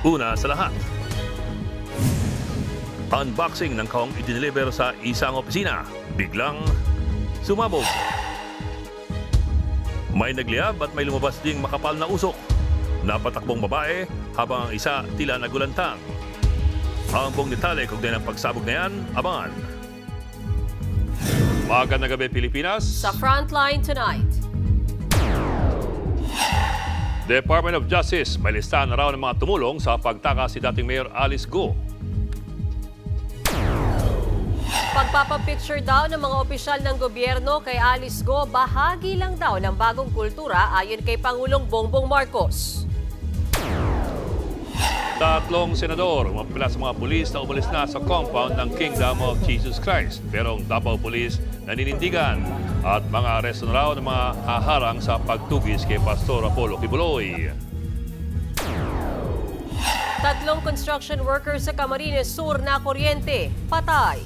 Una sa lahat, unboxing ng kahong idineliver sa isang opisina, biglang sumabog. May nagliyab at may lumabas ding makapal na usok. Napatakbong babae habang ang isa tila nagulantang. Ang buong detalye kung din ang pagsabog na yan, abangan. Magandang gabi, Pilipinas. Sa Frontline tonight. Department of Justice, may listahan na raw ng mga tumulong sa pagtakas si dating Mayor Alice Go. Pagpapapicture daw ng mga opisyal ng gobyerno kay Alice Go, bahagi lang daw ng bagong kultura ayon kay Pangulong Bongbong Marcos. Tatlong senador umapila sa mga pulis na umalis na sa compound ng Kingdom of Jesus Christ. Pero ang Davao Police naninindigan at mga aresto na raw ng mga haharang sa pagtugis kay Pastor Apollo Kibuloy. Tatlong construction workers sa Camarines Sur na kuryente, patay.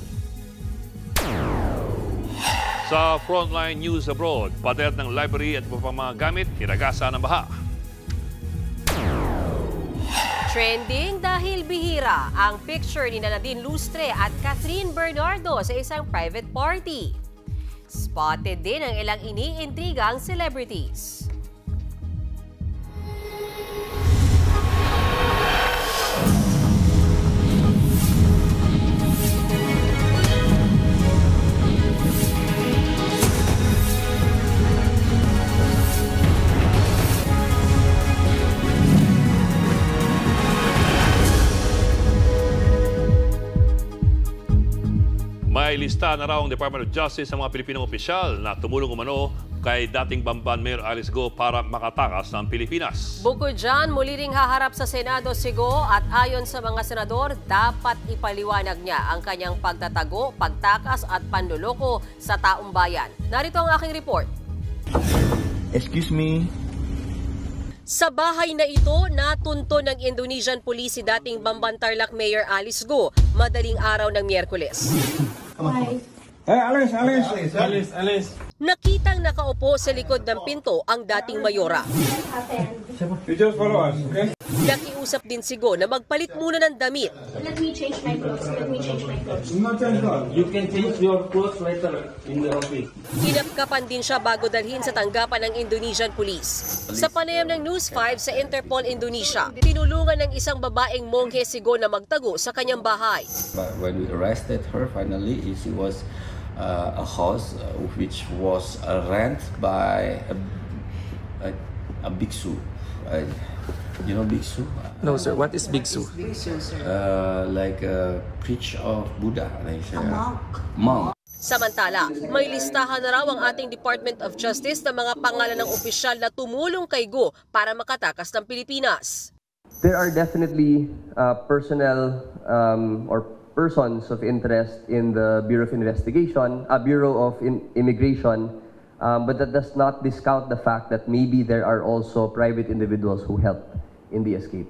Sa Frontline News Abroad, pader ng library at mga gamit, hinagasa ng baha. Trending dahil bihira ang picture ni Nadine Lustre at Catherine Bernardo sa isang private party. Spotted din ang ilang iniintrigang celebrities. May lista na raw ang Department of Justice sa mga Pilipinong opisyal na tumulong umano kay dating Bamban Mayor Alice Go para makatakas ng Pilipinas. Bukod dyan, muli ring haharap sa Senado si Go at ayon sa mga senador, dapat ipaliwanag niya ang kanyang pagtatago, pagtakas at panluloko sa taong bayan. Narito ang aking report. Excuse me. Sa bahay na ito, natunto ng Indonesian police si dating Bamban Tarlac Mayor Alice Go madaling araw ng Miyerkules. Hi. Alice. Nakitang nakaupo sa likod ng pinto ang dating mayora. You just follow us, okay? Nakiusap din si Go na magpalit muna ng damit. Let me change my clothes. You can change your clothes later in the office. Kinapkapan din siya bago dalhin sa tanggapan ng Indonesian police. Sa panayam ng News 5 sa Interpol Indonesia, tinulungan ng isang babaeng monghe si Go na magtago sa kanyang bahay. But when we arrested her, finally, it was a house which was rent by a biksu. You know biksu? No, sir. What is biksu? Like a preach of Buddha. Like a monk. Samantala, may listahan na raw ang ating Department of Justice ng mga pangalan ng opisyal na tumulong kay Go para makatakas ng Pilipinas. There are definitely personnel or persons of interest in the Bureau of Investigation, Bureau of Immigration, but that does not discount the fact that maybe there are also private individuals who helped in the escape.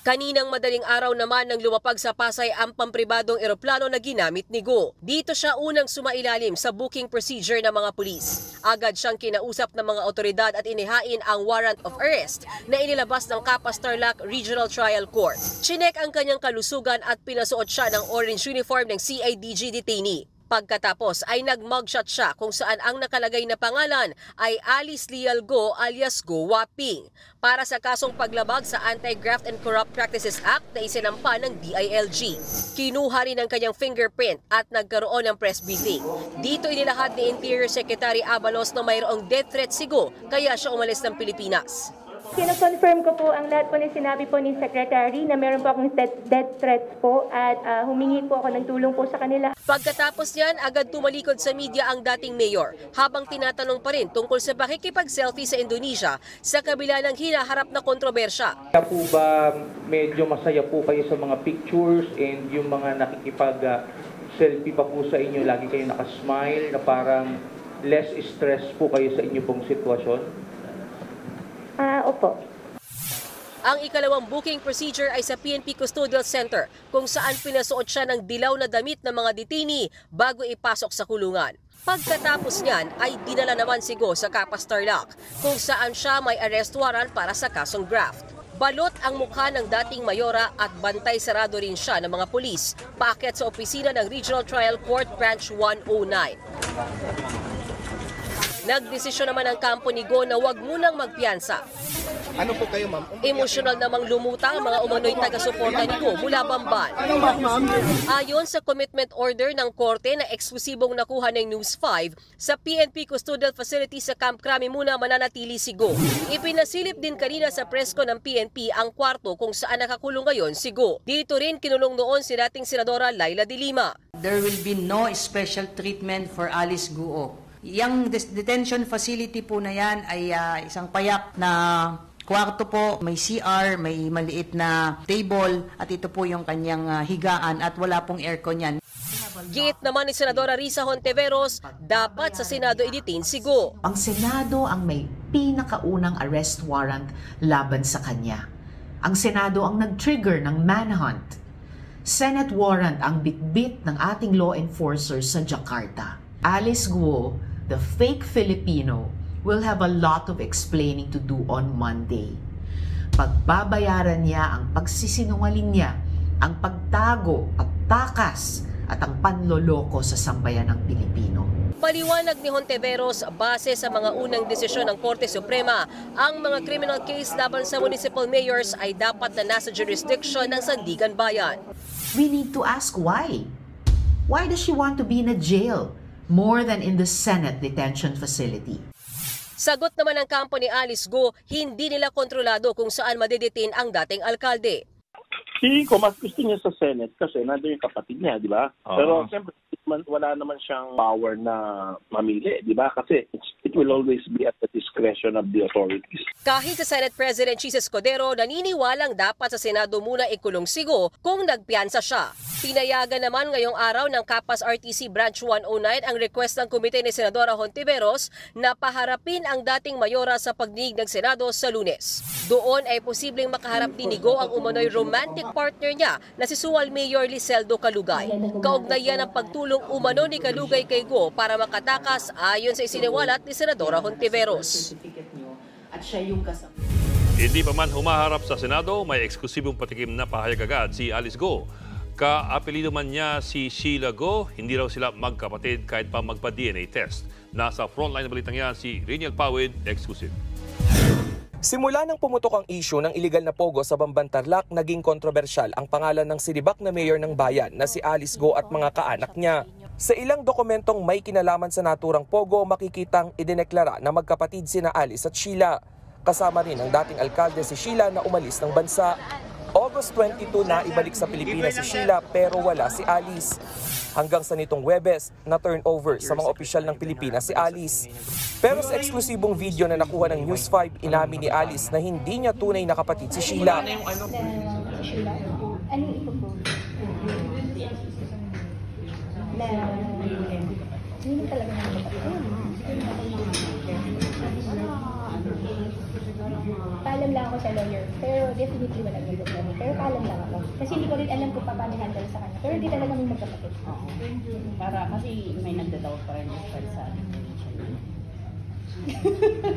Kaninang madaling araw naman nang lumapag sa Pasay ang pampribadong eroplano na ginamit ni Go. Dito siya unang sumailalim sa booking procedure ng mga pulis. Agad siyang kinausap ng mga otoridad at inihain ang warrant of arrest na inilabas ng Capas Tarlac Regional Trial Court. Chinek ang kanyang kalusugan at pinasuot siya ng orange uniform ng CIDG detainee. Pagkatapos ay nag-mugshot siya kung saan ang nakalagay na pangalan ay Alice Leal Go alias Go Waping para sa kasong paglabag sa Anti-Graft and Corrupt Practices Act na isinampa ng DILG. Kinuha rin ang kanyang fingerprint at nagkaroon ng press briefing. Dito inilahad ni Interior Secretary Abalos na mayroong death threat si Go kaya siya umalis ng Pilipinas. Kino-confirm ko po ang lahat po na sinabi po ni Secretary na meron po akong death threats po at humingi po ako ng tulong po sa kanila. Pagkatapos niyan, agad tumalikod sa media ang dating mayor habang tinatanong pa rin tungkol sa pakikipag-selfie sa Indonesia sa kabila ng hinaharap na kontrobersya. Kaya po ba medyo masaya po kayo sa mga pictures and yung mga nakikipag-selfie pa po sa inyo, lagi kayo nakasmile na parang less stress po kayo sa inyo pong sitwasyon? Opo. Ang ikalawang booking procedure ay sa PNP Custodial Center kung saan pinasuot siya ng dilaw na damit ng mga detainee bago ipasok sa kulungan. Pagkatapos niyan ay dinala naman si Go sa Capas Tarlac kung saan siya may arrest warrant para sa kasong graft. Balot ang mukha ng dating mayora at bantay sarado rin siya ng mga pulis. Paakyat sa opisina ng Regional Trial Court Branch 109. Nagdesisyon naman ang kampo ni Go na huwag munang magpiyansa. Ano po kayo, ma'am? Emosyonal namang lumutang ang mga umano'y taga-suporta ni Go mula Bamban. Ayon sa commitment order ng korte na eksklusibong nakuha ng News 5, sa PNP Custodial Facility sa Camp Crame muna mananatili si Go. Ipinasilip din kanina sa presko ng PNP ang kwarto kung saan nakakulong ngayon si Go. Dito rin kinulong noon si dating Senadora Laila de Lima. There will be no special treatment for Alice Guo. Yang detention facility po na yan ay isang payak na kwarto po, may CR, may maliit na table at ito po yung kanyang higaan at wala pong aircon yan. Giit naman ni Senadora Risa Hontiveros, dapat sa Senado i-detain si Go. Ang Senado ang may pinakaunang arrest warrant laban sa kanya. Ang Senado ang nag-trigger ng manhunt. Senate warrant ang bitbit ng ating law enforcers sa Jakarta. Alice Guo, the fake Filipino, will have a lot of explaining to do on Monday. Pagbabayaran niya ang pagsisinungaling niya, ang pagtago, pagtakas, at ang panloloko sa sambayan ng Pilipino. Paliwanag ni Hontiveros, base sa mga unang desisyon ng Korte Suprema, ang mga criminal case laban sa municipal mayors ay dapat na nasa jurisdiction ng Sandigan Bayan. We need to ask why. Why does she want to be in a jail more than in the Senate detention facility? Sagot naman ng kampo ni Alice Go, hindi nila kontrolado kung saan madedetain ang dating alkalde. Feeling ko mas gusto niya sa Senate kasi nandun yung kapatid niya, di ba? Pero siyempre wala naman siyang power na mamili, di ba? Kasi it will always be at the discretion of the authorities. Kahit sa Senate President Chis Escudero, naniniwalang dapat sa Senado muna ikulong si Go kung nagpiyansa siya. Pinayagan naman ngayong araw ng Kapas RTC Branch 109 ang request ng komite ni Senadora Hontiveros na paharapin ang dating mayora sa pagdinig ng Senado sa Lunes. Doon ay posibleng makaharap din ni Go ang umano'y romantic partner niya na si Sual Mayor Liseldo Calugay. Kaugnayan ang pagtulong umano ni Calugay kay Go para makatakas ayon sa isiniwalat ni Senadora Hontiveros. Hindi pa man humaharap sa Senado, may eksklusibong patikim na pahayag agad si Alice Go. Ka-apelido man niya si Sheila Go, hindi raw sila magkapatid kahit pa magpa-DNA test. Nasa frontline na balitang yan si Reniel Pawid, exclusive. Simula nang pumutok ang issue ng iligal na pogo sa Bamban Tarlac, naging kontrobersyal ang pangalan ng sinibak na mayor ng bayan na si Alice Go at mga kaanak niya. Sa ilang dokumentong may kinalaman sa naturang pogo, makikitang idineklara na magkapatid sina Alice at Sheila. Kasama rin ang dating alkalde si Sheila na umalis ng bansa. August 22 na ibalik sa Pilipinas si Sheila pero wala si Alice. Hanggang sa nitong Huwebes na turnover sa mga opisyal ng Pilipinas si Alice. Pero sa eksklusibong video na nakuha ng News 5, inamin ni Alice na hindi niya tunay na kapatid si Sheila. Paalam lang ako sa lawyer, pero definitely walang nagod kami. Pero paalam lang ako. Kasi hindi ko rin alam kung paano handle sa kanya. Pero hindi talaga kami magkapatid. Para kasi may nagdadoubt pa rin sa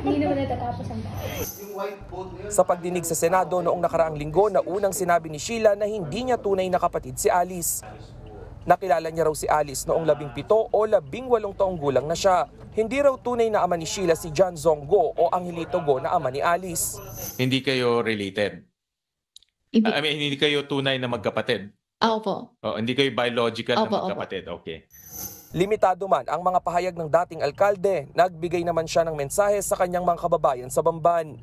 Hindi naman natatapos ang bahay. Sa pagdinig sa Senado noong nakaraang linggo na unang sinabi ni Sheila na hindi niya tunay na kapatid si Alice. Nakilala niya raw si Alice noong 17 o 18 taong gulang na siya. Hindi raw tunay na ama ni Sheila si John Zong Go o Angelito Go na ama ni Alice. Hindi kayo related? Hindi kayo tunay na magkapatid? Opo. Hindi kayo biological na magkapatid? Okay. Limitado man ang mga pahayag ng dating alkalde, nagbigay naman siya ng mensahe sa kanyang mga kababayan sa Bamban.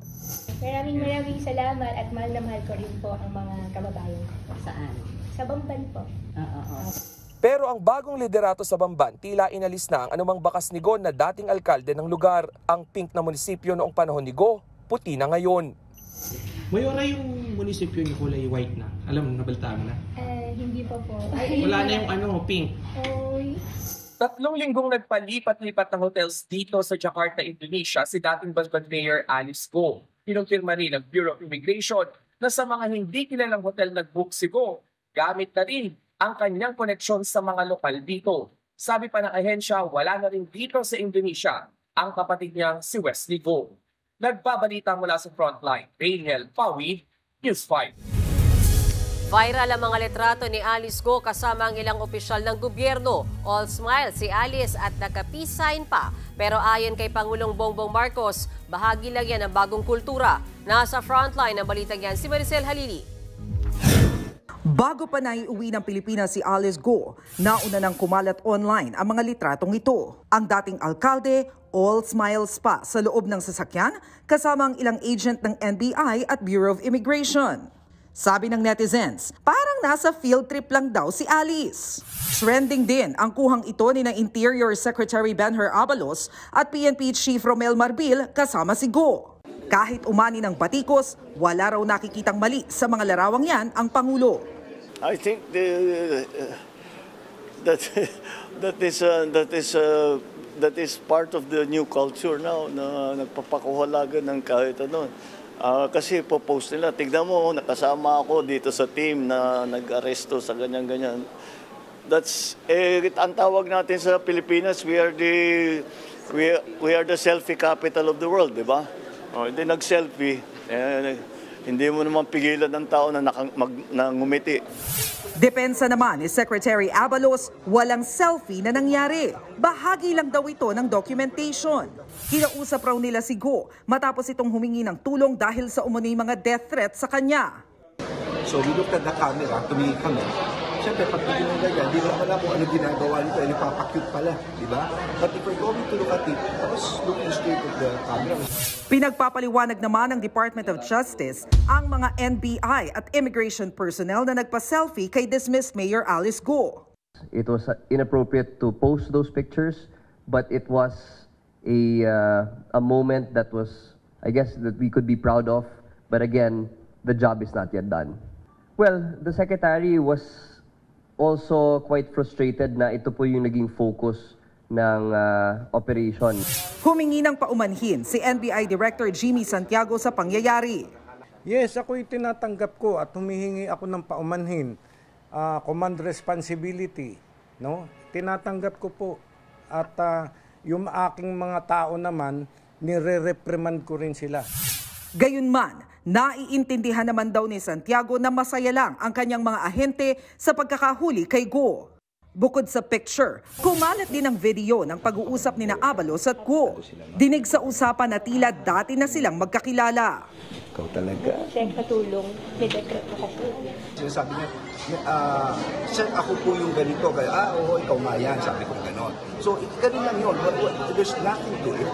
Maraming salamat at mahal na mahal ko rin po ang mga kababayan ko. Saan? Sa Bamban po. Pero ang bagong liderato sa Bamban, tila inalis na ang anumang bakas ni Go na dating alkalde ng lugar. Ang pink na munisipyo noong panahon ni Go, puti na ngayon. Mayora yung munisipyo niyo kulay white na. Alam mo, nabaltaan mo na? Hindi pa po. Wala na yung pink. Oy. 3 linggong nagpalipat-lipat ng hotels dito sa Jakarta, Indonesia si dating Bamban Mayor Alice Go. Kinumpirma rin ng Bureau of Immigration na sa mga hindi kilalang hotel nag-book si Go, gamit na rin ang kanyang koneksyon sa mga lokal dito. Sabi pa ng ahensya, wala na rin dito sa Indonesia ang kapatid niyang si Wesley Go. Nagbabalita mula sa Frontline, Reniel Pawid, News 5. Viral ang mga litrato ni Alice Go kasama ang ilang opisyal ng gobyerno. All smile si Alice at naka-peace sign pa. Pero ayon kay Pangulong Bongbong Marcos, bahagi lang yan ng bagong kultura. Nasa frontline ng balitang yan si Maricel Halili. Bago pa naiuwi ng Pilipinas si Alice Go, nauna nang kumalat online ang mga litratong ito. Ang dating alkalde, all smiles pa sa loob ng sasakyan kasama ang ilang agent ng NBI at Bureau of Immigration. Sabi ng netizens, parang nasa field trip lang daw si Alice. Trending din ang kuhang ito ni ng Interior Secretary Benher Abalos at PNP Chief Romel Marbil kasama si Go. Kahit umani ng batikos, wala raw nakikitang mali sa mga larawang yan ang Pangulo. I think that is part of the new culture now na nagpapakuhalagan ng kahit ano. Kasi po-post nila, tignan mo, nakasama ako dito sa team na nag-aresto sa ganyan-ganyan. That's, ang tawag natin sa Pilipinas, we are the selfie capital of the world, di ba? Hindi nag-selfie, hindi mo naman pigilan ng tao na ngumiti. Depensa naman ni Secretary Abalos, walang selfie na nangyari. Bahagi lang daw ito ng documentation. Kinausap raw nila si Go matapos itong humingi ng tulong dahil sa umano'y mga death threats sa kanya. So we looked at the camera, tumingin kami. Siyempre, pag tingin ng ganyan, di naman alam kung ano ginagawa nito, ay nagpapakute pala, di ba? But if we're going to look at it, I was looking straight at the camera. Pinagpapaliwanag naman ng Department of Justice ang mga NBI at immigration personnel na nagpa-selfie kay dismissed Mayor Alice Go. It was inappropriate to post those pictures, but it was a moment that was, I guess, that we could be proud of. But again, the job is not yet done. Well, the Secretary was also quite frustrated na ito po yung naging focus ng operation. Humingi ng paumanhin si NBI Director Jimmy Santiago sa pangyayari. Yes, ako'y tinatanggap ko at humihingi ako ng paumanhin. Command responsibility, no? Tinatanggap ko po. At yung aking mga tao naman, nire-reprimand ko rin sila. Gayunman, naiintindihan naman daw ni Santiago na masaya lang ang kanyang mga ahente sa pagkakahuli kay Go. Bukod sa picture, kumalat din ang video ng pag-uusap ni Abalos at Go. Dinig sa usapan na tila dati na silang magkakilala. Ikaw talaga. Check sa tulong, may dekreto ko po. Sinasabi niya, sir, ako po yung ganito. Oo, ikaw nga yan, sabi ko gano'n. So, ganun lang yun. There's nothing to it.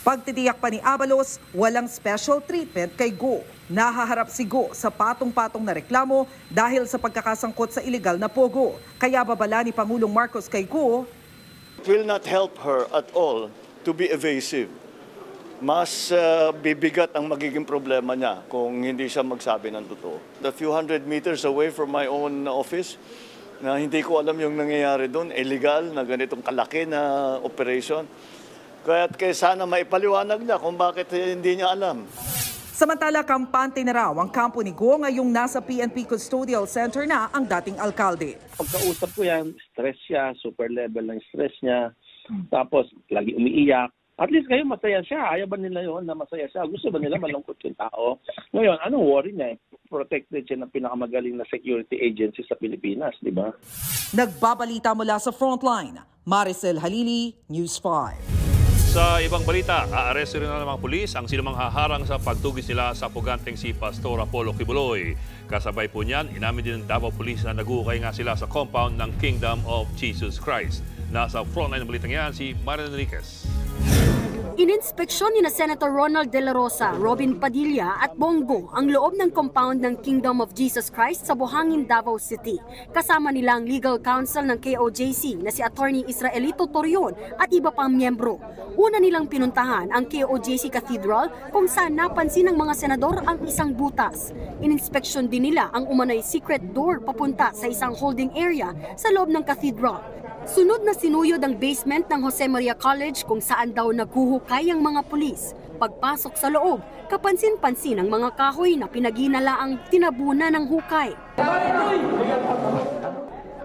Pagtitiyak pa ni Abalos, walang special treatment kay Go. Nahaharap si Go sa patong-patong na reklamo dahil sa pagkakasangkot sa illegal na pogo. Kaya babala ni Pangulong Marcos kay Go, It will not help her at all to be evasive. Mas bibigat ang magiging problema niya kung hindi siya magsabi ng totoo. The few hundred meters away from my own office, na hindi ko alam yung nangyayari doon, illegal na ganitong kalaki na operation. Kaya sana maipaliwanag niya kung bakit hindi niya alam. Samantala, kampante na raw ang kampo ni Go ngayong nasa PNP Custodial Center na ang dating alkalde. Pagkausap ko yan, stress siya, super level ng stress niya. Tapos, lagi umiiyak. At least kayo masaya siya. Ayaw ba nila yon na masaya siya? Gusto ba nila malungkot yung tao? Ngayon, anong worry niya? Protected siya ng pinakamagaling na security agency sa Pilipinas, di ba? Nagbabalita mula sa Frontline, Maricel Halili, News 5. Sa ibang balita, aaresto rin ng mga pulis ang sinumang haharang sa pagtugis nila sa puganteng si Pastor Apollo Kibuloy. Kasabay po niyan, inamin din ng Davao Police na nag-uukay nga sila sa compound ng Kingdom of Jesus Christ. Nasa frontline ng balitang yan si Marian Enriquez. Ininspeksyon ni na Senator Ronald De La Rosa, Robin Padilla at Bongo ang loob ng compound ng Kingdom of Jesus Christ sa Buhangin, Davao City. Kasama nila ang legal counsel ng KOJC na si Attorney Israelito Torion at iba pang miyembro. Una nilang pinuntahan ang KOJC Cathedral kung saan napansin ng mga senador ang isang butas. Ininspeksyon din nila ang umano'y secret door papunta sa isang holding area sa loob ng cathedral. Sunod na sinuyod ang basement ng Jose Maria College kung saan daw naghuhukay ang mga pulis. Pagpasok sa loob, kapansin-pansin ang mga kahoy na pinaginalaang tinabunan ng hukay.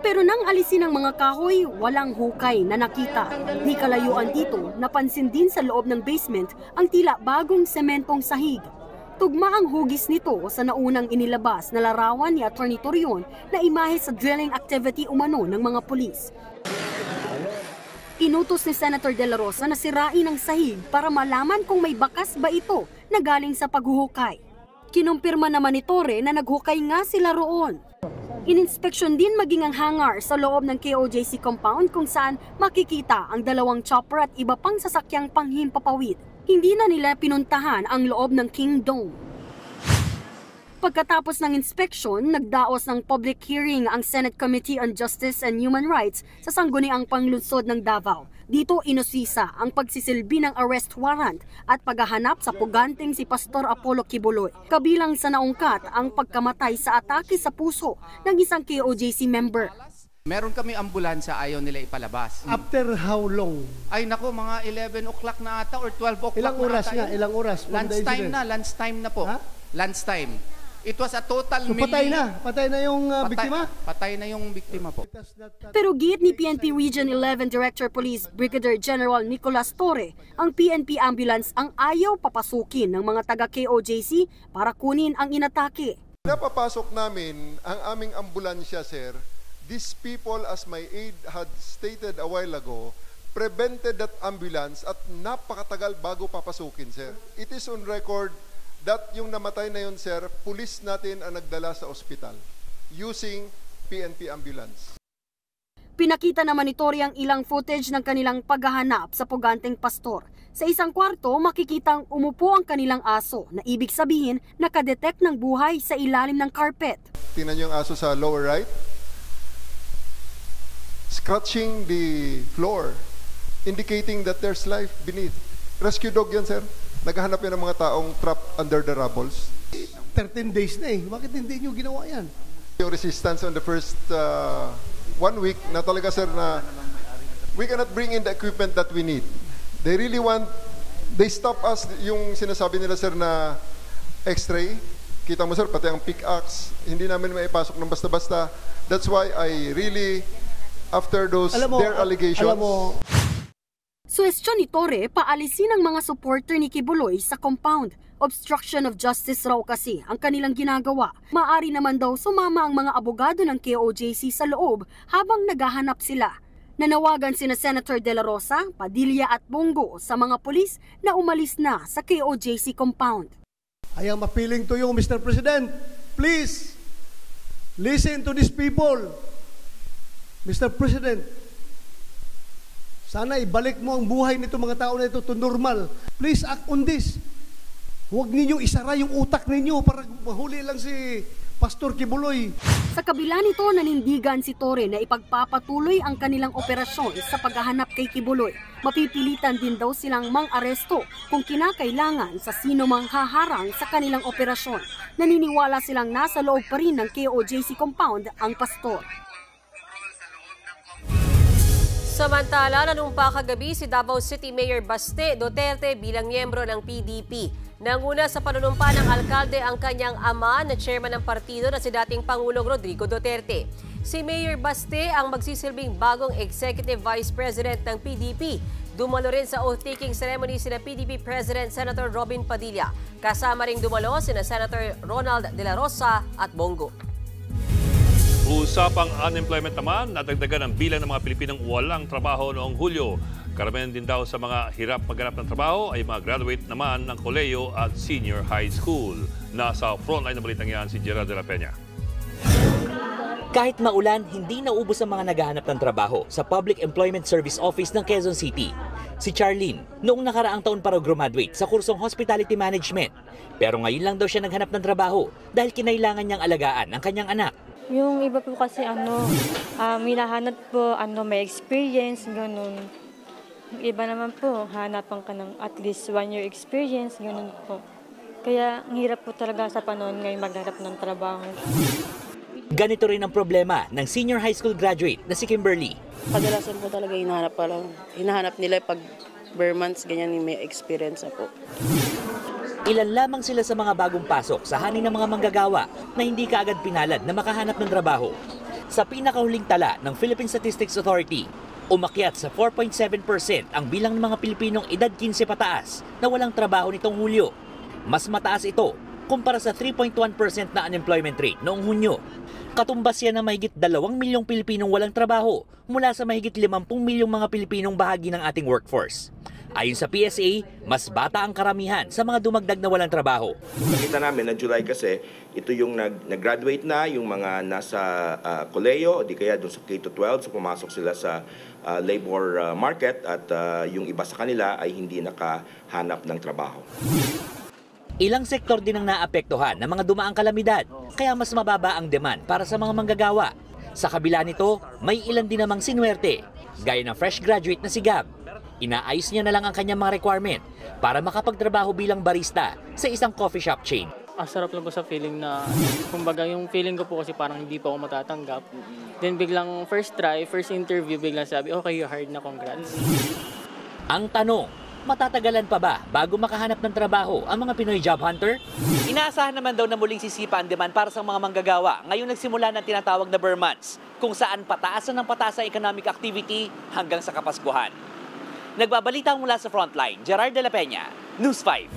Pero nang alisin ang mga kahoy, walang hukay na nakita. Di kalayuan dito, napansin din sa loob ng basement ang tila bagong sementong sahig. Tugma ang hugis nito sa naunang inilabas na larawan ni Atty. Torion na imahe sa drilling activity umano ng mga pulis. Inutos ni Senator De La Rosa na sirain ang sahig para malaman kung may bakas ba ito na galing sa paghuhukay. Kinumpirma naman ni Torre na naghukay nga sila roon. Ininspeksyon din maging ang hangar sa loob ng KOJC compound kung saan makikita ang dalawang chopper at iba pang sasakyang panghimpapawid. Hindi na nila pinuntahan ang loob ng King Dome. Pagkatapos ng inspeksyon, nagdaos ng public hearing ang Senate Committee on Justice and Human Rights sa sangguniang panglungsod ng Davao. Dito inusisa ang pagsisilbi ng arrest warrant at paghahanap sa puganting si Pastor Apollo Kibuloy. Kabilang sa naungkat ang pagkamatay sa atake sa puso ng isang KOJC member. Meron kami ambulansya, ayaw nila ipalabas. After how long? Ay nako, mga 11 o'clock na ata or 12 o'clock Ilang oras na ata. Ilang oras? Lunchtime na po. Ha? Lunchtime. It was a total so, patay na yung biktima? Patay na yung biktima po. Pero giit ni PNP Region 11 Director Police Brigadier General Nicolas Torre, ang PNP ambulance ang ayaw papasukin ng mga taga-KOJC para kunin ang inatake. Napapasok namin ang aming ambulansya, sir. These people, as my aide had stated a while ago, prevented that ambulance at napakatagal bago papasukin, sir. It is on record that yung namatay na yun, sir, pulis natin ang nagdala sa ospital using PNP ambulance. Pinakita naman ni Torre ang ilang footage ng kanilang paghahanap sa puganteng pastor. Sa isang kwarto, makikitang umupo ang kanilang aso na ibig sabihin nakadetect ng buhay sa ilalim ng carpet. Tingnan niyo yung aso sa lower right. Scratching the floor, indicating that there's life beneath. Rescue dog yan, sir. Naghahanap yan ng mga taong trapped under the rubbles. 13 days na eh. Bakit hindi nyo ginawa yan? Yung resistance on the first 1 week na talaga, sir, na we cannot bring in the equipment that we need. They really want, they stop us, yung sinasabi nila, sir, na x-ray. Kita mo, sir, pati ang pickaxe, hindi namin maipasok ng basta-basta. That's why I really, after those, their allegations. Suwestyon ni Torre, paalisin ang mga supporter ni Kibuloy sa compound. Obstruction of justice raw kasi ang kanilang ginagawa. Maari naman daw sumama ang mga abogado ng KOJC sa loob habang naghahanap sila. Nanawagan sina Senator De La Rosa, Padilla at Bongo sa mga pulis na umalis na sa KOJC compound. I am appealing to you, Mr. President. Please, listen to these people. Mr. President, sana ibalik mo ang buhay nito mga tao na ito to normal. Please act on this. Huwag ninyong isara yung utak ninyo para mahuli lang si Pastor Kibuloy. Sa kabila nito, nanindigan si Torre na ipagpapatuloy ang kanilang operasyon sa paghahanap kay Kibuloy. Mapipilitan din daw silang mang-aresto kung kinakailangan sa sino mang haharang sa kanilang operasyon. Naniniwala silang nasa loob pa rin ng KOJC compound ang pastor. Samantala, nanumpa kagabi si Davao City Mayor Baste Duterte bilang miyembro ng PDP. Nanguna sa panunumpa ng alkalde ang kanyang ama na chairman ng partido na si dating Pangulong Rodrigo Duterte. Si Mayor Baste ang magsisilbing bagong Executive Vice President ng PDP. Dumalo rin sa oath-taking ceremony sina PDP President Senator Robin Padilla. Kasama ring dumalo sina Senator Ronald De La Rosa at Bongo. Usapang unemployment naman, nadagdagan ang bilang ng mga Pilipinong walang trabaho noong Hulyo. Karamihan din daw sa mga hirap maghanap ng trabaho ay mga graduate naman ng koleyo at senior high school. Nasa frontline na balitang yan si Gerald de la Peña. Kahit maulan, hindi naubos ang mga naghahanap ng trabaho sa Public Employment Service Office ng Quezon City. Si Charlene, noong nakaraang taon para graduate sa kursong Hospitality Management. Pero ngayon lang daw siya naghanap ng trabaho dahil kinailangan niyang alagaan ang kanyang anak. Yung iba po kasi hinahanap po may experience, ganun. Yung iba naman po, hanapan ka ng at least 1 year experience, ganun po. Kaya ang hirap po talaga sa panahon ngayon maghanap ng trabaho. Ganito rin ang problema ng senior high school graduate na si Kimberly. Kadalasan po talaga hinahanap nila pag bare months, ganyan may experience na po. Ilan lamang sila sa mga bagong pasok sa hanin ng mga manggagawa na hindi kaagad pinalad na makahanap ng trabaho. Sa pinakahuling tala ng Philippine Statistics Authority, umakyat sa 4.7% ang bilang ng mga Pilipinong edad 15 pataas na walang trabaho nitong Hulyo. Mas mataas ito kumpara sa 3.1% na unemployment rate noong Hunyo. Katumbas yan na mahigit 2 milyong Pilipinong walang trabaho mula sa mahigit 50 milyong mga Pilipinong bahagi ng ating workforce. Ayon sa PSA, mas bata ang karamihan sa mga dumagdag na walang trabaho. Nakita namin na July kasi, ito yung nag-graduate na, yung mga nasa koleyo, di kaya doon sa K-12, so pumasok sila sa labor market at yung iba sa kanila ay hindi nakahanap ng trabaho. Ilang sektor din ang naapektuhan ng mga dumaang kalamidad, kaya mas mababa ang demand para sa mga manggagawa. Sa kabila nito, may ilan din namang sinwerte, gaya ng fresh graduate na si Gab. Inaayos niya na lang ang kanyang mga requirement para makapagtrabaho bilang barista sa isang coffee shop chain. Ang sarap lang po sa feeling na, kumbaga yung feeling ko po kasi parang hindi pa ako matatanggap. Then biglang first try, first interview, biglang sabi, okay, you hired na, congrats. Ang tanong, matatagalan pa ba bago makahanap ng trabaho ang mga Pinoy job hunter? Inaasahan naman daw na muling sisipa ang demand para sa mga manggagawa ngayong nagsimula ng tinatawag na Burr months, kung saan pataasan ng pataas ang economic activity hanggang sa Kapaskuhan. Nagbabalita mula sa Frontline, Gerard de la Peña, News 5.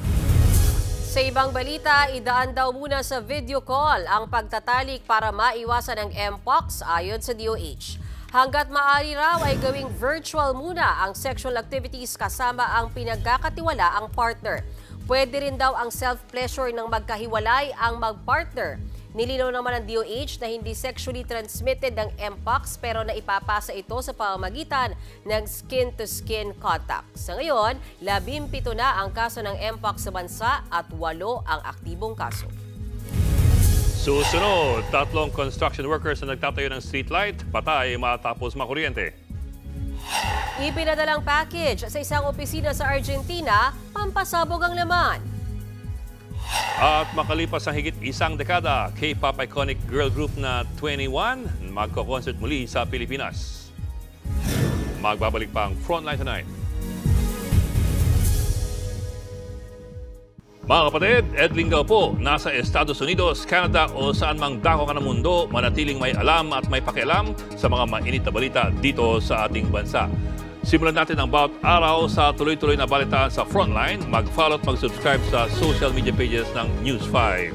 Sa ibang balita, idaan daw muna sa video call ang pagtatalik para maiwasan ang Mpox ayon sa DOH. Hanggat maaari raw ay gawing virtual muna ang sexual activities kasama ang pinagkakatiwala ang partner. Pwede rin daw ang self-pleasure ng magkahiwalay ang mag-partner. Nilinaw naman ng DOH na hindi sexually transmitted ang Mpox pero naipapasa ito sa pamamagitan ng skin-to-skin contact. Sa ngayon, 17 na ang kaso ng Mpox sa bansa at 8 ang aktibong kaso. Susunod, 3 construction workers na nagtatayo ng streetlight, patay matapos makuryente. Ipinadalang package sa isang opisina sa Argentina, pampasabog ang laman. At makalipas ang higit isang dekada, K-pop iconic girl group na 21 magko-concert muli sa Pilipinas. Magbabalik pa ang Frontline Tonight. Mga kapatid, Ed Lingaw po, nasa Estados Unidos, Canada o saan mang dako ka ng mundo, manatiling may alam at may pakialam sa mga mainit na balita dito sa ating bansa. Simulan natin ang bawat araw sa tuloy-tuloy na balitaan sa Frontline. Mag-follow at mag-subscribe sa social media pages ng News 5.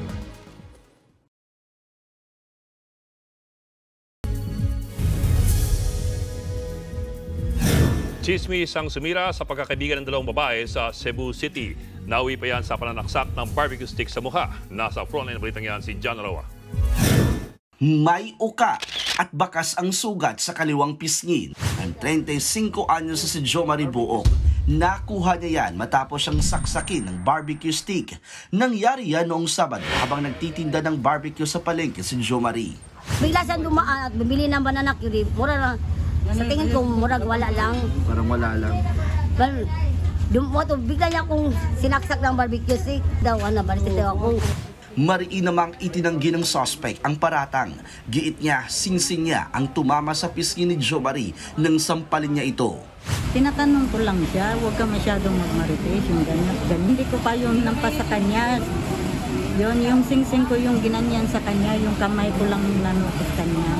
Chismis ang sumira sa pagkakaibigan ng dalawang babae sa Cebu City. Nauwi pa yan sa pananaksak ng barbecue stick sa mukha. Nasa Frontline na balitang yan si John Roa. May uka at bakas ang sugat sa kaliwang pisngi ng 35 anyos sa si Jo Marie Buok. Nakuha niya yan matapos siyang saksakin ng barbecue stick. Nangyari yan noong Sabado habang nagtitinda ng barbecue sa palengke si Jo Marie. Bigla siyang dumaan at bumili ng bananak yun. Mura lang. Sa tingin ko, murag wala lang. Parang wala lang. Pero bigla niya akong sinaksak ng barbecue stick. Daw, balisit ako. Mariin namang itinanggi ng suspect ang paratang. Giit niya, singsing niya ang tumama sa pisngi ni Jo Marie nang sampalin niya ito. Tinatanong ko lang siya, huwag ka masyadong magmarites, yung ganyan. Hindi ko pa yung nampas sa kanya. Yung singsing ko yung ginanyan sa kanya, yung kamay ko lang nanukos kanya.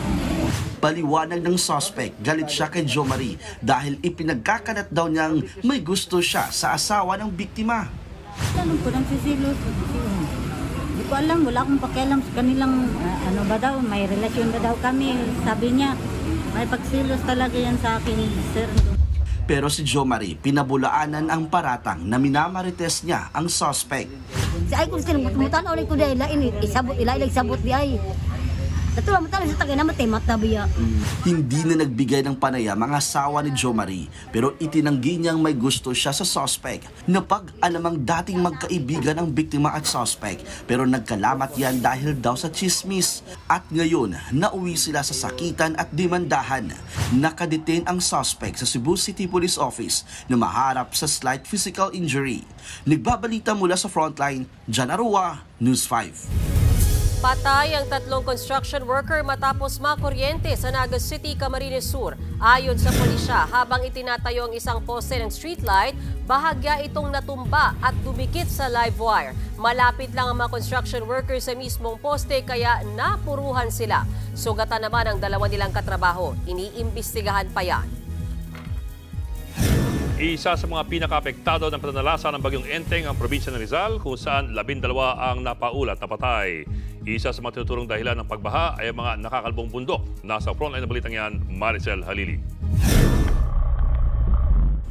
Paliwanag ng suspect, galit siya kay Jo Marie dahil ipinagkakalat daw niyang may gusto siya sa asawa ng biktima. Tanong ko ng sisilos. Hindi ko alam, wala akong pakialam sa kanilang ano ba daw, may relasyon na daw kami. Sabi niya, may pagsilos talaga yan sa akin, sir. Pero si Jo Marie, pinabulaanan ang paratang na minamarites niya ang suspect. Si ay kung sinumutan ulit ko dahil ilailag sabot di ay. Natulang mo sa tagay na matay matabiya. Hindi na nagbigay ng panayam ang asawa ni Jo Marie pero itinanggi niyang may gusto siya sa suspect. Napag-alamang dating magkaibigan ang biktima at suspect pero nagkalamat yan dahil daw sa chismis. At ngayon, nauwi sila sa sakitan at demandahan. Nakadetain ang suspect sa Cebu City Police Office na maharap sa slight physical injury. Nagbabalita mula sa Frontline, John Arua, News 5. Patay ang 3 construction worker matapos makuryente sa Naga City, Camarines Sur. Ayon sa pulisya, habang itinatayo ang isang poste ng streetlight, bahagya itong natumba at dumikit sa live wire. Malapit lang ang mga construction workers sa mismong poste kaya napuruhan sila. Sugatan naman ang 2 nilang katrabaho. Iniimbestigahan pa yan. Isa sa mga pinaka-apektado ng pananalasa ng bagyong Enteng ang probinsya ng Rizal kung saan 12 ang napaulat na patay. Isa sa mga tinuturong dahilan ng pagbaha ay ang mga nakakalbong bundok. Nasa frontline ng balitang yan, Maricel Halili.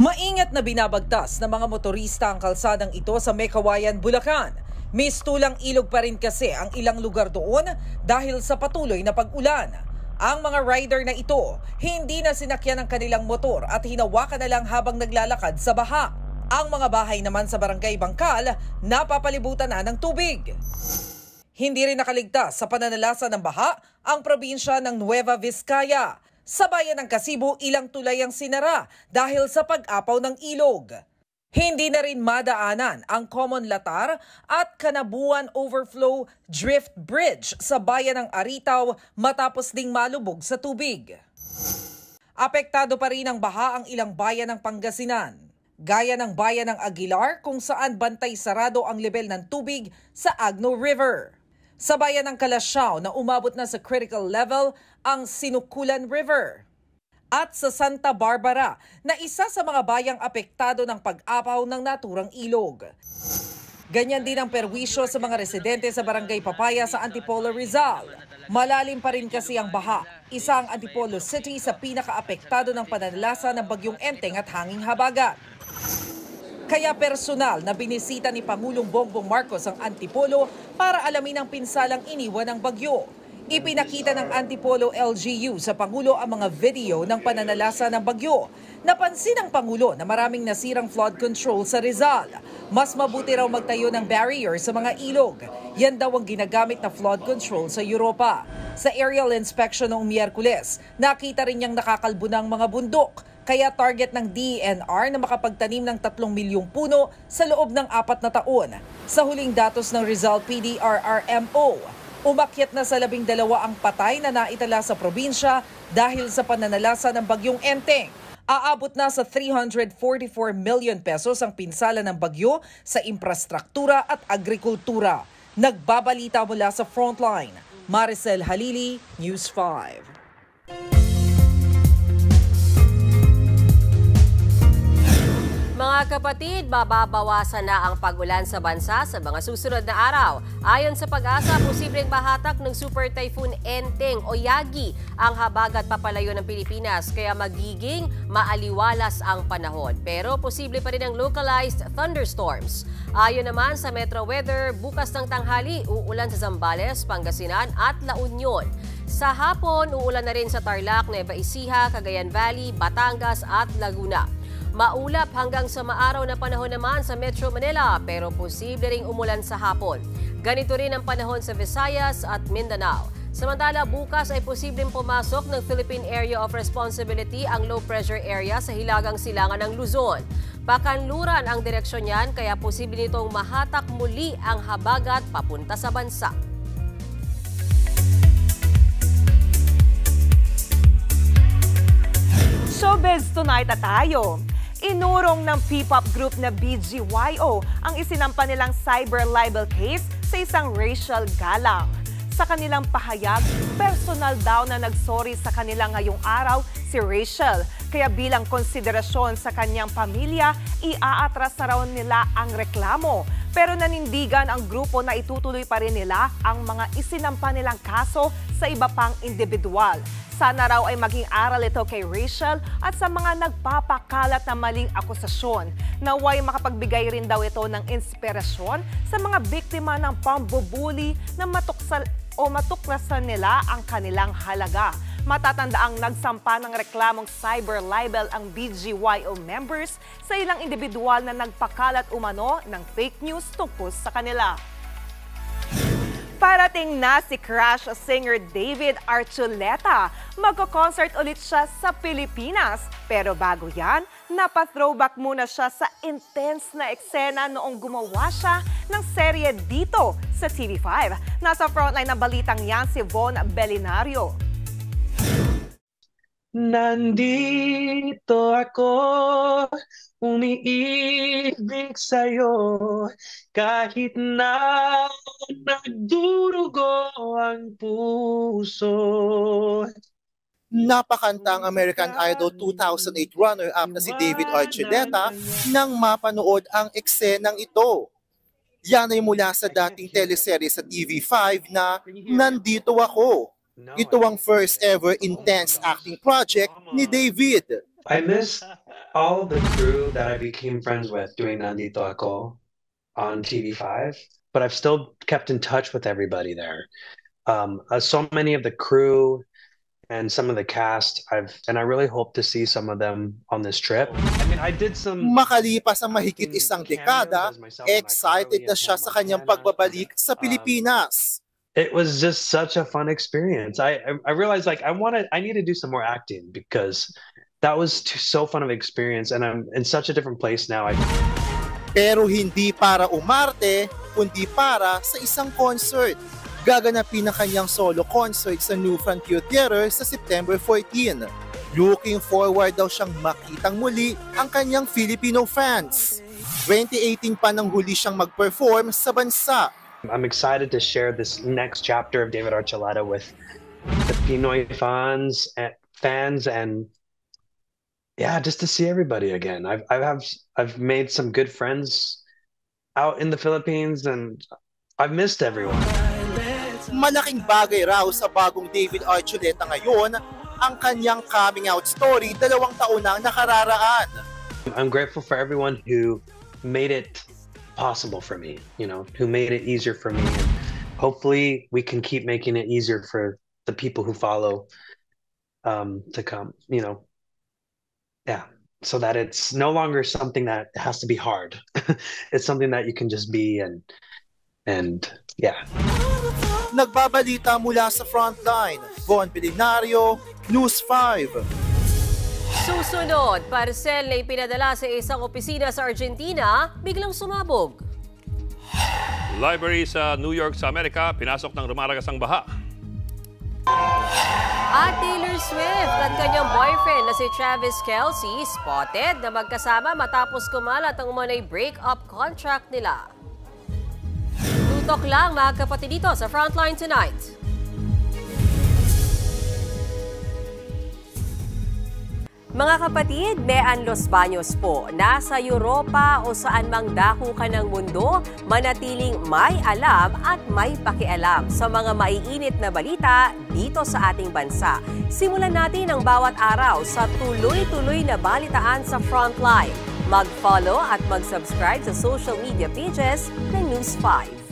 Maingat na binabagtas ng mga motorista ang kalsadang ito sa Mekawayan, Bulacan. Mistulang ilog pa rin kasi ang ilang lugar doon dahil sa patuloy na pag-ulan. Ang mga rider na ito, hindi na sinakyan ang kanilang motor at hinawakan na lang habang naglalakad sa baha. Ang mga bahay naman sa Barangay Bangkal, napapalibutan na ng tubig. Hindi rin nakaligtas sa pananalasa ng baha ang probinsya ng Nueva Vizcaya. Sa bayan ng Kasibo, ilang tulay ang sinara dahil sa pag-apaw ng ilog. Hindi na rin madaanan ang Common Latar at Kanabuan Overflow Drift Bridge sa bayan ng Aritaw matapos ding malubog sa tubig. Apektado pa rin ang baha ang ilang bayan ng Pangasinan, gaya ng bayan ng Aguilar kung saan bantay sarado ang level ng tubig sa Agno River. Sa bayan ng Calasiao na umabot na sa critical level ang Sinukulan River. At sa Santa Barbara na isa sa mga bayang apektado ng pag-apaw ng naturang ilog. Ganyan din ang perwisyo sa mga residente sa Barangay Papaya sa Antipolo, Rizal. Malalim pa rin kasi ang baha. Isa ang Antipolo City sa pinaka-apektado ng pananalasa ng bagyong Enteng at hanging habagat. Kaya personal na binisita ni Pangulong Bongbong Marcos ang Antipolo para alamin ang pinsalang iniwan ng bagyo. Ipinakita ng Antipolo LGU sa Pangulo ang mga video ng pananalasa ng bagyo. Napansin ng Pangulo na maraming nasirang flood control sa Rizal. Mas mabuti raw magtayo ng barrier sa mga ilog. Yan daw ang ginagamit na flood control sa Europa. Sa aerial inspection noong Miyerkules, nakita rin niyang nakakalbo ng mga bundok. Kaya target ng DENR na makapagtanim ng 3 milyong puno sa loob ng 4 na taon. Sa huling datos ng Rizal PDRRMO, umakyat na sa 12 ang patay na naitala sa probinsya dahil sa pananalasa ng bagyong Enteng. Aabot na sa 344 million pesos ang pinsala ng bagyo sa infrastruktura at agrikultura. Nagbabalita mula sa Frontline, Maricel Halili, News 5. Mga kapatid, mababawasan na ang pag-ulan sa bansa sa mga susunod na araw. Ayon sa Pag-asa, posibleng mahatak ng Super Typhoon Enteng o Yagi ang habagat papalayo ng Pilipinas, kaya magiging maaliwalas ang panahon. Pero posible pa rin ang localized thunderstorms. Ayon naman sa Metro Weather, bukas ng tanghali uulan sa Zambales, Pangasinan at La Union. Sa hapon, uulan na rin sa Tarlac, Nueva Ecija, Cagayan Valley, Batangas at Laguna. Maulap hanggang sa maaraw na panahon naman sa Metro Manila pero posible ring umulan sa hapon. Ganito rin ang panahon sa Visayas at Mindanao. Samantala, bukas ay posibleng pumasok ng Philippine Area of Responsibility ang low pressure area sa hilagang silangan ng Luzon. Pakanluran ang direksyon niyan kaya posible nitong mahatak muli ang habagat papunta sa bansa. Showbiz Tonight na tayo. Inurong ng P-pop group na BGYO ang isinampa nilang cyber libel case sa isang racial galang. Sa kanilang pahayag, personal daw na nagsorry sa kanila ngayong araw si Rachel. Kaya bilang konsiderasyon sa kanyang pamilya, iaatras na raw nila ang reklamo. Pero nanindigan ang grupo na itutuloy pa rin nila ang mga isinampa nilang kaso sa iba pang individual. Sana raw ay maging aral ito kay Rachel at sa mga nagpapakalat na maling akusasyon. Naway makapagbigay rin daw ito ng inspirasyon sa mga biktima ng pambubuli na matuklasan nila ang kanilang halaga. Matatandaang nagsampa ng reklamong cyber libel ang BGYO members sa ilang individual na nagpakalat umano ng fake news tungkol sa kanila. Parating na si crush singer David Archuleta. Magko-concert ulit siya sa Pilipinas. Pero bago yan, napa-throwback muna siya sa intense na eksena noong gumawa siya ng serye dito sa TV5. Nasa frontline ng balitang yan si Von Belinario. Nandito ako, umiibig sa'yo, kahit na nagdurugo ang puso. Napakanta ang American Idol 2008 runner-up na si David Archuleta nang mapanood ang eksenang ito. Yan ay mula sa dating teleserye sa TV5 na Nandito Ako. Ito ang first ever intense acting project ni David. I miss all the crew that I became friends with doing Nandito Ako on TV5, but I've still kept in touch with everybody there. So many of the crew and some of the cast, and I really hope to see some of them on this trip. I mean, I did some... Makalipas ang mahigit isang dekada, excited na siya sa kanyang pagbabalik sa Pilipinas. It was just such a fun experience. I realized like I need to do some more acting because that was so fun of an experience, and I'm in such a different place now. Pero hindi para umarte, kundi para sa isang concert. Gaganapin ang kanyang solo concert sa New Frontier Theater sa September 14. Looking forward daw siyang makitang muli ang kanyang Filipino fans. 2018 pa nang huli siyang mag-perform sa bansa. I'm excited to share this next chapter of David Archuleta with the Pinoy fans and yeah, just to see everybody again. I've made some good friends out in the Philippines and I've missed everyone. Malaking bagay raw sa bagong David Archuleta ngayon ang kanyang coming out story 2 taon nang nakararaan. I'm grateful for everyone who made it possible for me, who made it easier for me. And hopefully we can keep making it easier for the people who follow to come, so that it's no longer something that has to be hard. It's something that you can just be and yeah. Nagbabalita mula sa Frontline, Von Pilinario, News 5. Susunod, parcel na ipinadala sa isang opisina sa Argentina, biglang sumabog. Library sa New York sa Amerika, pinasok ng rumaragasang baha. At Taylor Swift at kanyang boyfriend na si Travis Kelce spotted na magkasama matapos kumalat ang umunay break-up contract nila. Tutok lang mga kapatid dito sa Frontline Tonight. Mga kapatid, Mean Los Baños po. Nasa Europa o saan mang dako ka ng mundo, manatiling may alam at may pakialam sa mga maiinit na balita dito sa ating bansa. Simulan natin ang bawat araw sa tuloy-tuloy na balitaan sa Frontline. Mag-follow at mag-subscribe sa social media pages ng News 5.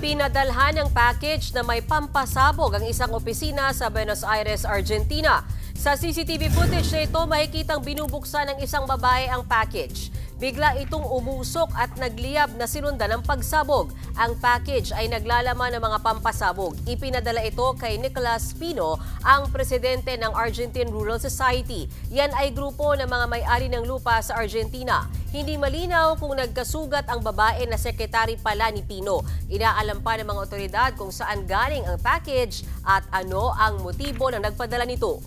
Pinadalhan ng package na may pampasabog ang isang opisina sa Buenos Aires, Argentina. Sa CCTV footage na ito, makikitang binubuksan ng isang babae ang package. Bigla itong umusok at nagliyab na sinundan ng pagsabog. Ang package ay naglalaman ng mga pampasabog. Ipinadala ito kay Nicolas Pino, ang presidente ng Argentine Rural Society. Yan ay grupo ng mga may-ari ng lupa sa Argentina. Hindi malinaw kung nagkasugat ang babae na sekretary pala ni Pino. Inaalam pa ng mga otoridad kung saan galing ang package at ano ang motibo ng nagpadala nito.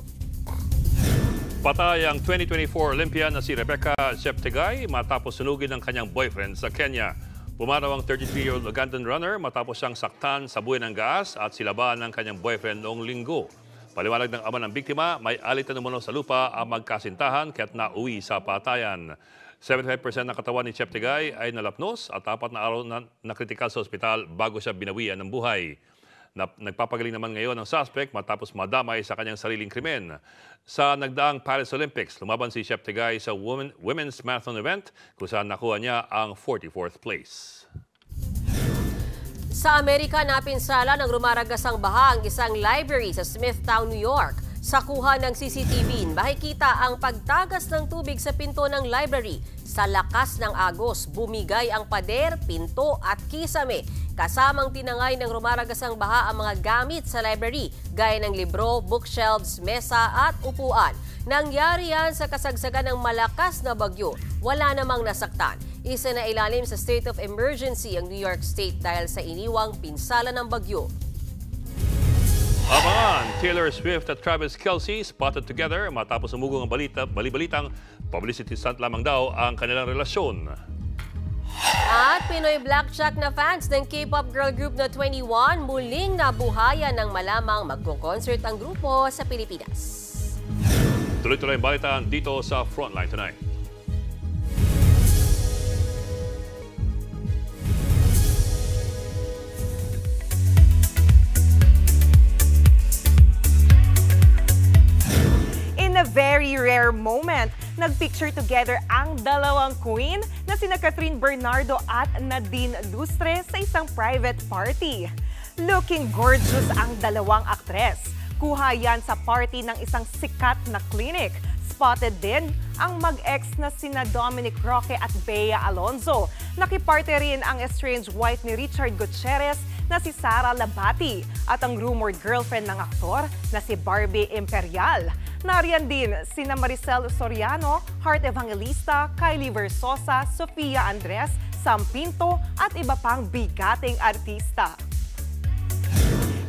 Patay ang 2024 Olympian na si Rebecca Cheptegei matapos sunugin ng kanyang boyfriend sa Kenya. Pumanaw ang 33-year-old Ugandan runner matapos siyang saktan sa buhay ng gas at silaban ng kanyang boyfriend noong linggo. Paliwanag ng ama ng biktima, may alitan umano sa lupa ang magkasintahan kaya't nauwi sa patayan. 75% ng katawan ni Cheptegei ay nalapnos at 4 na araw na kritikal sa ospital bago siya binawian ng buhay. Nagpapagaling naman ngayon ang suspect matapos madamay sa kanyang sariling krimen. Sa nagdaang Paris Olympics, lumaban si Cheptegei sa women's marathon event kung saan nakuha niya ang 44th place. Sa Amerika, napinsala ng rumaragasang baha ang isang library sa Smithtown, New York. Sa kuha ng CCTV, makikita ang pagtagas ng tubig sa pinto ng library. Sa lakas ng agos, bumigay ang pader, pinto at kisame. Kasamang tinangay ng rumaragasang baha ang mga gamit sa library, gaya ng libro, bookshelves, mesa at upuan. Nangyari yan sa kasagsagan ng malakas na bagyo. Wala namang nasaktan. Isa na ilalim sa state of emergency ang New York State dahil sa iniwang pinsala ng bagyo. Abangan, Taylor Swift at Travis Kelce spotted together matapos umugong ang balitang publicity stunt lamang daw ang kanilang relasyon. At Pinoy Blackjack na fans ng K-pop girl group na 21 muling nabuhayan ng malamang magko-concert ang grupo sa Pilipinas. Tuloy-tuloy ang balitaan dito sa Frontline Tonight. In a very rare moment, nagpicture together ang dalawang queen na sina Catherine Bernardo at Nadine Lustre sa isang private party. Looking gorgeous ang dalawang aktres. Kuha yan sa party ng isang sikat na clinic. Spotted din ang mag-ex na sina Dominic Roque at Bea Alonzo. Nakiparte rin ang estranged wife ni Richard Gutierrez na si Sara Labati at ang rumored girlfriend ng aktor na si Barbie Imperial. Nariyan din sina Maricel Soriano, Heart Evangelista, Kylie Versosa, Sofia Andres, Sam Pinto at iba pang bigating artista.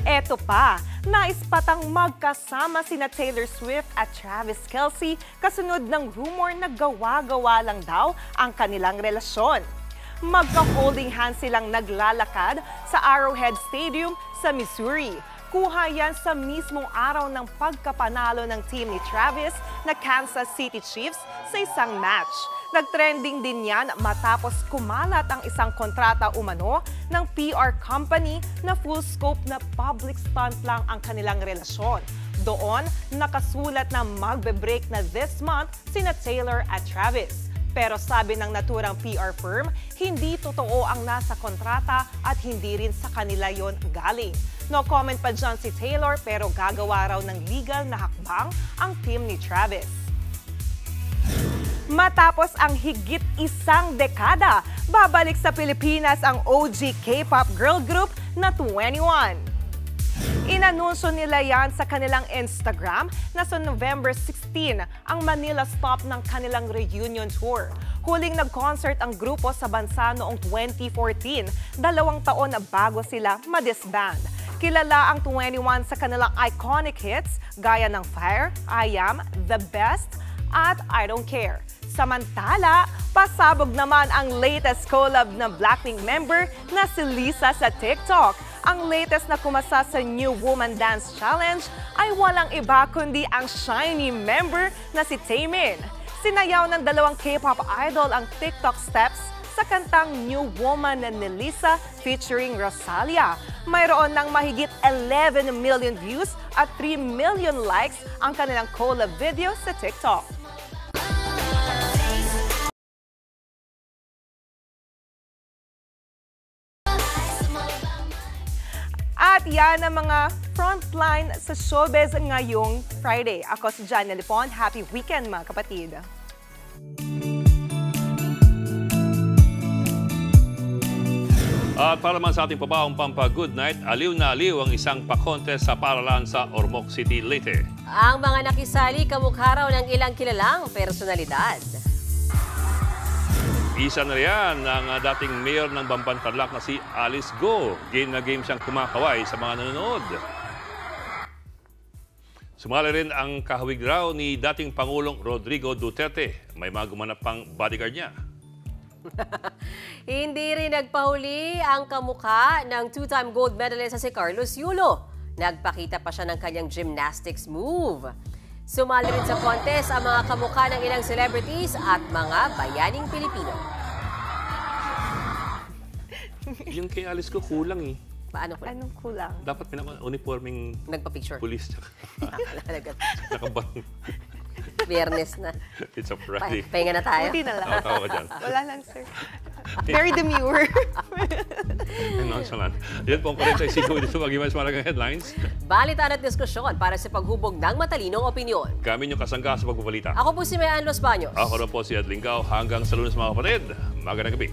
Eto pa, nais patang magkasama sina Taylor Swift at Travis Kelce kasunod ng rumor na gawa-gawa lang daw ang kanilang relasyon. Magka-holding hands silang naglalakad sa Arrowhead Stadium sa Missouri. Kuha yan sa mismong araw ng pagkapanalo ng team ni Travis na Kansas City Chiefs sa isang match. Nagtrending din yan matapos kumalat ang isang kontrata umano ng PR company na full scope na public stunt lang ang kanilang relasyon. Doon, nakasulat na magbe-break na this month sina Taylor at Travis. Pero sabi ng naturang PR firm, hindi totoo ang nasa kontrata at hindi rin sa kanila yon galing. No comment pa dyan si Taylor pero gagawa raw ng legal na hakbang ang team ni Travis. Matapos ang higit isang dekada, babalik sa Pilipinas ang OG K-pop girl group na 21. Inanunsyo nila yan sa kanilang Instagram na sa November 16 ang Manila stop ng kanilang reunion tour. Huling nag-concert ang grupo sa bansa noong 2014, 2 taon na bago sila ma-disband. Kilala ang 21 sa kanilang iconic hits gaya ng Fire, I Am, The Best, at I Don't Care. Samantala, pasabog naman ang latest collab ng Blackpink member na si Lisa sa TikTok. Ang latest na kumasa sa New Woman Dance Challenge ay walang iba kundi ang SHINee member na si Taemin. Sinayaw ng dalawang K-pop idol ang TikTok steps sa kantang New Woman ni Lisa featuring Rosalia. Mayroon ng mahigit 11 million views at 3 million likes ang kanilang collab video sa TikTok. At yan ang mga frontline sa showbiz ngayong Friday. Ako si Jania Lipon. Happy weekend mga kapatid. At para naman sa ating pabaong pampa-good night, aliw na aliw ang isang pa-contest sa paaralan sa Ormoc City, Leyte. Ang mga nakisali kamukha raw ng ilang kilalang personalidad. Isa na riyan ng dating mayor ng Bamban-Tarlac na si Alice Go. Game na game siyang kumakaway sa mga nanonood. Sumali rin ang kahawig raw ni dating Pangulong Rodrigo Duterte. May mga gumanap pang bodyguard niya. Hindi rin nagpahuli ang kamukha ng two-time gold medalist si Carlos Yulo. Nagpakita pa siya ng kanyang gymnastics move. Sumali rin sa contest ang mga kamukha ng ilang celebrities at mga bayaning Pilipino. Yung kay Alice ko kulang eh. Paano kulang? Anong kulang? Dapat pinaka-uniforming nagpa-picture. Police. Nakabang. Biyernes na. It's a Friday. Pahinga na tayo. Hindi na lang. Tawa dyan. Wala lang, sir. Very demure. Nonchalant. Yan po ang 45 dito mag-iwas malagang headlines. Balitan at diskusyon para sa paghubog ng matalinong opinyon. Kami yung kasangga sa pagbabalita. Ako po si Mayan Los Baños. Ako na po si Ed Linggao. Hanggang sa Lunes mga kapatid. Magandang gabi.